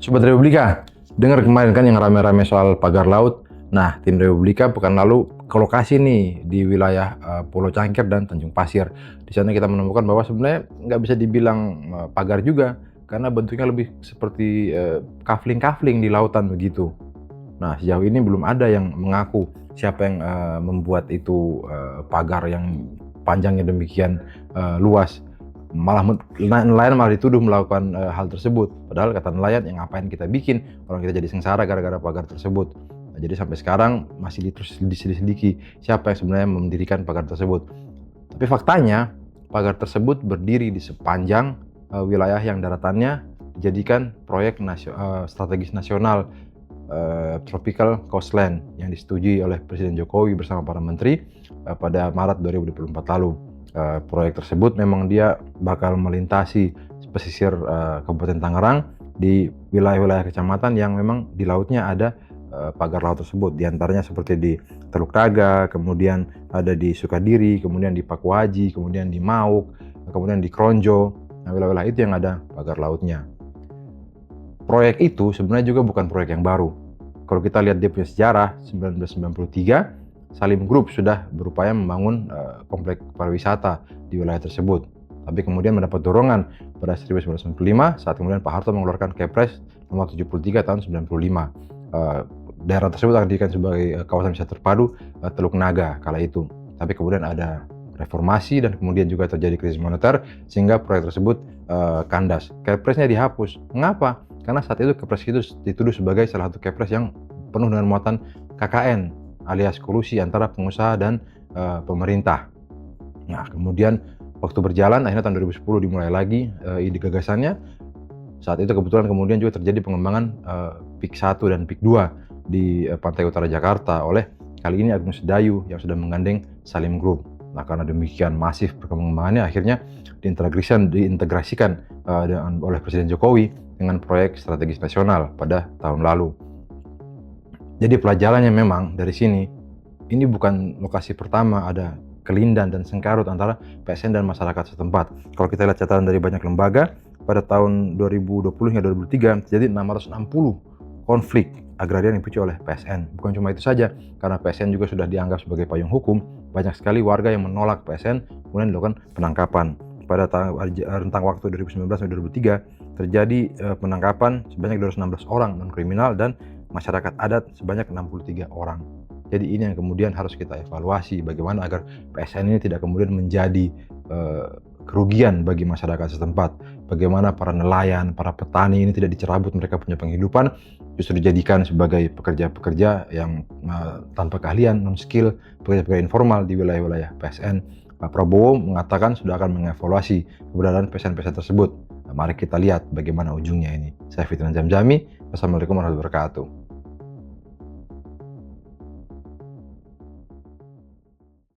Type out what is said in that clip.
Sobat Republika, dengar kemarin kan yang rame-rame soal pagar laut. Nah, tim Republika pekan lalu ke lokasi nih di wilayah Pulau Cangkir dan Tanjung Pasir. Di sana kita menemukan bahwa sebenarnya nggak bisa dibilang pagar juga, karena bentuknya lebih seperti kafling-kafling di lautan begitu. Nah, sejauh ini belum ada yang mengaku siapa yang membuat itu pagar yang panjangnya demikian luas. Malah nelayan malah dituduh melakukan hal tersebut. Padahal kata nelayan, yang ngapain kita bikin, orang kita jadi sengsara gara-gara pagar tersebut. Nah, jadi sampai sekarang masih terus diselidiki siapa yang sebenarnya mendirikan pagar tersebut. Tapi faktanya pagar tersebut berdiri di sepanjang wilayah yang daratannya dijadikan proyek strategis nasional, Tropical Coastline, yang disetujui oleh Presiden Jokowi bersama para menteri pada Maret 2024 lalu. Proyek tersebut memang dia bakal melintasi pesisir Kabupaten Tangerang di wilayah-wilayah kecamatan yang memang di lautnya ada pagar laut tersebut. Di antaranya seperti di Teluk Naga, kemudian ada di Sukadiri, kemudian di Pakuaji, kemudian di Mauk, kemudian di Kronjo. Nah, wilayah-wilayah itu yang ada pagar lautnya. Proyek itu sebenarnya juga bukan proyek yang baru. Kalau kita lihat dia punya sejarah, 1993 Salim Group sudah berupaya membangun kompleks pariwisata di wilayah tersebut. Tapi kemudian mendapat dorongan pada 1995 saat kemudian Pak Harto mengeluarkan Kepres nomor 73 tahun 95. Daerah tersebut akan dijadikan sebagai kawasan wisata terpadu Teluk Naga kala itu. Tapi kemudian ada reformasi dan kemudian juga terjadi krisis moneter sehingga proyek tersebut kandas. Kepresnya dihapus. Mengapa? Karena saat itu Kepres itu dituduh sebagai salah satu Kepres yang penuh dengan muatan KKN, alias kolusi antara pengusaha dan pemerintah. Nah, kemudian waktu berjalan, akhirnya tahun 2010 dimulai lagi ide gagasannya. Saat itu kebetulan kemudian juga terjadi pengembangan PIK 1 dan PIK 2 di pantai utara Jakarta oleh kali ini Agung Sedayu yang sudah menggandeng Salim Group. Nah, karena demikian masif perkembangannya, akhirnya diintegrasikan oleh Presiden Jokowi dengan proyek strategis nasional pada tahun lalu. Jadi pelajarannya memang dari sini, ini bukan lokasi pertama ada kelindan dan sengkarut antara PSN dan masyarakat setempat. Kalau kita lihat catatan dari banyak lembaga, pada tahun 2020 hingga 2003 terjadi 660 konflik agraria yang dipicu oleh PSN. Bukan cuma itu saja, karena PSN juga sudah dianggap sebagai payung hukum, banyak sekali warga yang menolak PSN kemudian dilakukan penangkapan. Pada rentang waktu 2019-2003 terjadi penangkapan sebanyak 216 orang non-kriminal dan masyarakat adat sebanyak 63 orang. Jadi ini yang kemudian harus kita evaluasi, bagaimana agar PSN ini tidak kemudian menjadi kerugian bagi masyarakat setempat. Bagaimana para nelayan, para petani ini tidak dicerabut mereka punya penghidupan, justru dijadikan sebagai pekerja-pekerja yang tanpa keahlian, non-skill, pekerja-pekerja informal di wilayah-wilayah PSN. Pak Prabowo mengatakan sudah akan mengevaluasi keberadaan PSN-PSN tersebut. Nah, mari kita lihat bagaimana ujungnya ini. Saya Fitran Jamjami. Wassalamualaikum warahmatullahi wabarakatuh.